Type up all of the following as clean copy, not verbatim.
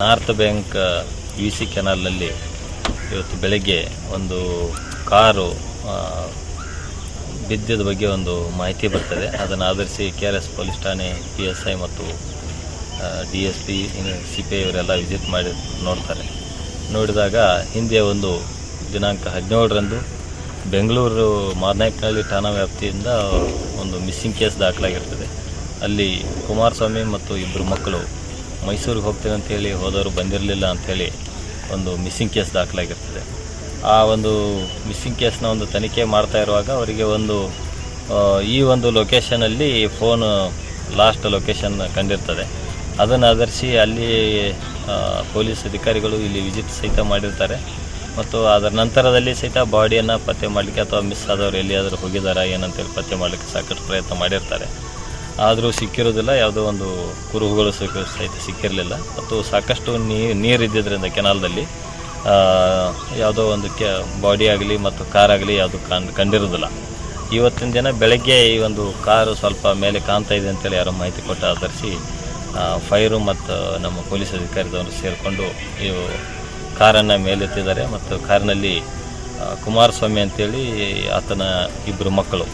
North bank C ಕೆನಾಲ್ನಲ್ಲಿ ಇವತ್ತು ಬೆಳಗ್ಗೆ ಒಂದು ಕಾರು ಬಿದ್ದಿದ ಬಗ್ಗೆ ಒಂದು ಮಾಹಿತಿ ಬರ್ತದೆ. ಅದನ್ನು ಆಧರಿಸಿ KRS ಪೊಲೀಸ್ ಠಾಣೆ PSI ಮತ್ತು DSP CPI ಇವರೆಲ್ಲ ವಿಸಿಟ್ ಮಾಡಿ ನೋಡ್ತಾರೆ. ನೋಡಿದಾಗ ಹಿಂದೆ ಒಂದು ದಿನಾಂಕ 17ರಂದು ಬೆಂಗಳೂರು ಮಾದನಾಯಕನಹಳ್ಳಿ ಠಾಣಾ ವ್ಯಾಪ್ತಿಯಿಂದ ಒಂದು ಮಿಸ್ಸಿಂಗ್ ಕೇಸ್ ದಾಖಲಾಗಿರ್ತದೆ. ಅಲ್ಲಿ ಕುಮಾರಸ್ವಾಮಿ ಮತ್ತು ಇಬ್ಬರು ಮಕ್ಕಳು ಮೈಸೂರಿಗೆ ಹೋಗ್ತೇವೆ ಅಂತೇಳಿ ಹೋದವರು ಬಂದಿರಲಿಲ್ಲ ಅಂಥೇಳಿ ಒಂದು ಮಿಸ್ಸಿಂಗ್ ಕೇಸ್ ದಾಖಲಾಗಿರ್ತದೆ. ಆ ಒಂದು ಮಿಸ್ಸಿಂಗ್ ಕೇಸ್ನ ಒಂದು ತನಿಖೆ ಮಾಡ್ತಾ ಇರುವಾಗ ಅವರಿಗೆ ಈ ಒಂದು ಲೊಕೇಶನಲ್ಲಿ ಫೋನ್ ಲಾಸ್ಟ್ ಲೊಕೇಶನ್ ಕಂಡಿರ್ತದೆ. ಅದನ್ನು ಆಧರಿಸಿ ಅಲ್ಲಿ ಪೊಲೀಸ್ ಅಧಿಕಾರಿಗಳು ಇಲ್ಲಿ ವಿಸಿಟ್ ಸಹಿತ ಮಾಡಿರ್ತಾರೆ ಮತ್ತು ಅದರ ನಂತರದಲ್ಲಿ ಸಹಿತ ಬಾಡಿಯನ್ನು ಪತ್ತೆ ಮಾಡಲಿಕ್ಕೆ ಅಥವಾ ಮಿಸ್ ಆದವರು ಎಲ್ಲಿಯಾದರೂ ಹೋಗಿದ್ದಾರಾ ಏನಂತೇಳಿ ಪತ್ತೆ ಮಾಡಲಿಕ್ಕೆ ಸಾಕಷ್ಟು ಪ್ರಯತ್ನ ಮಾಡಿರ್ತಾರೆ. ಆದರೂ ಸಿಕ್ಕಿರೋದಿಲ್ಲ. ಯಾವುದೋ ಒಂದು ಕುರುಹುಗಳು ಸಹಿತ ಸಿಕ್ಕಿರಲಿಲ್ಲ ಮತ್ತು ಸಾಕಷ್ಟು ನೀರಿದ್ದರಿಂದ ಕೆನಾಲ್ದಲ್ಲಿ ಯಾವುದೋ ಒಂದು ಬಾಡಿ ಆಗಲಿ ಮತ್ತು ಕಾರ್ ಆಗಲಿ ಯಾವುದು ಕಂಡಿರೋದಿಲ್ಲ. ಇವತ್ತಿನ ದಿನ ಬೆಳಗ್ಗೆ ಈ ಒಂದು ಕಾರು ಸ್ವಲ್ಪ ಮೇಲೆ ಕಾಣ್ತಾ ಇದೆ ಅಂತೇಳಿ ಯಾರೋ ಮಾಹಿತಿ ಕೊಟ್ಟು ಆಧರಿಸಿ ಫೈರು ಮತ್ತು ನಮ್ಮ ಪೊಲೀಸ್ ಅಧಿಕಾರಿದವರು ಸೇರಿಕೊಂಡು ಈ ಕಾರನ್ನು ಮೇಲೆತ್ತಿದ್ದಾರೆ ಮತ್ತು ಕಾರಿನಲ್ಲಿ ಕುಮಾರಸ್ವಾಮಿ ಅಂತೇಳಿ ಆತನ ಇಬ್ಬರು ಮಕ್ಕಳು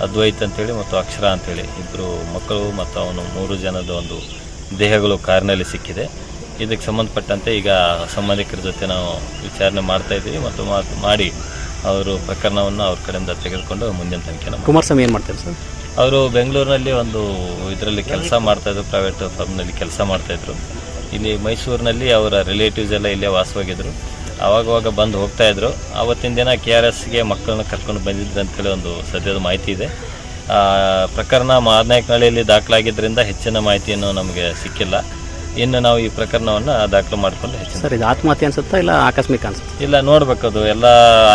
ಅದ್ವೈತ್ ಅಂತೇಳಿ ಮತ್ತು ಅಕ್ಷರ ಅಂತೇಳಿ ಇಬ್ಬರು ಮಕ್ಕಳು ಮತ್ತು ಅವನು 3 ಜನದ ಒಂದು ದೇಹಗಳು ಕಾರಿನಲ್ಲಿ ಸಿಕ್ಕಿದೆ. ಇದಕ್ಕೆ ಸಂಬಂಧಪಟ್ಟಂತೆ ಈಗ ಸಂಬಂಧಿಕರ ಜೊತೆ ನಾವು ವಿಚಾರಣೆ ಮಾಡ್ತಾಯಿದ್ದೀವಿ ಮತ್ತು ಮಾಡಿ ಅವರು ಪ್ರಕರಣವನ್ನು ಅವ್ರ ಕಡೆಯಿಂದ ತೆಗೆದುಕೊಂಡು ಮುಂದಿನ ತನಿಖೆ. ಕುಮಾರಸ್ವಾಮಿ ಏನು ಮಾಡ್ತಾರೆ ಸರ್? ಅವರು ಬೆಂಗಳೂರಿನಲ್ಲಿ ಒಂದು ಇದರಲ್ಲಿ ಕೆಲಸ ಮಾಡ್ತಾಯಿದ್ರು, ಪ್ರೈವೇಟ್ ಫರ್ಮ್ನಲ್ಲಿ ಕೆಲಸ ಮಾಡ್ತಾಯಿದ್ರು. ಇಲ್ಲಿ ಮೈಸೂರಿನಲ್ಲಿ ಅವರ ರಿಲೇಟಿವ್ಸ್ ಎಲ್ಲ ಇಲ್ಲೇ ವಾಸವಾಗಿದ್ದರು. ಆವಾಗವಾಗ ಬಂದು ಹೋಗ್ತಾಯಿದ್ರು. ಆವತ್ತಿನ ದಿನ KRSಗೆ ಮಕ್ಕಳನ್ನ ಕರ್ಕೊಂಡು ಬಂದಿದ್ರು ಅಂತೇಳಿ ಒಂದು ಸದ್ಯದ ಮಾಹಿತಿ ಇದೆ. ಪ್ರಕರಣ ಮಾದನಾಯಕನಹಳ್ಳಿಯಲ್ಲಿ ದಾಖಲಾಗಿದ್ದರಿಂದ ಹೆಚ್ಚಿನ ಮಾಹಿತಿಯನ್ನು ನಮಗೆ ಸಿಕ್ಕಿಲ್ಲ. ಇನ್ನು ನಾವು ಈ ಪ್ರಕರಣವನ್ನು ದಾಖಲು ಮಾಡಿಕೊಂಡು ಸರ್, ಇದು ಆತ್ಮಹತ್ಯೆ ಅನಿಸುತ್ತಾ ಇಲ್ಲ ಆಕಸ್ಮಿಕ ಅನಿಸುತ್ತೆ? ಇಲ್ಲ, ನೋಡಬೇಕದು ಎಲ್ಲ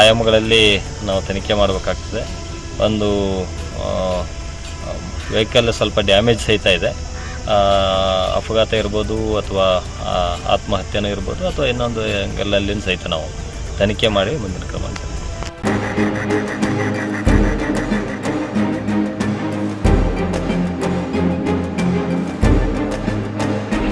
ಆಯಾಮಗಳಲ್ಲಿ ನಾವು ತನಿಖೆ ಮಾಡಬೇಕಾಗ್ತದೆ. ಒಂದು ವೆಹಿಕಲ್ ಸ್ವಲ್ಪ ಡ್ಯಾಮೇಜ್ ಸಹಿತ ಇದೆ. ಅಪಘಾತ ಇರ್ಬೋದು ಅಥವಾ ಆತ್ಮಹತ್ಯೆನೂ ಇರ್ಬೋದು ಅಥವಾ ಇನ್ನೊಂದು ಆ್ಯಂಗಲಲ್ಲಿ ಸಹಿತ ನಾವು ತನಿಖೆ ಮಾಡಿ ಮುಂದಿನ ಕ್ರಮ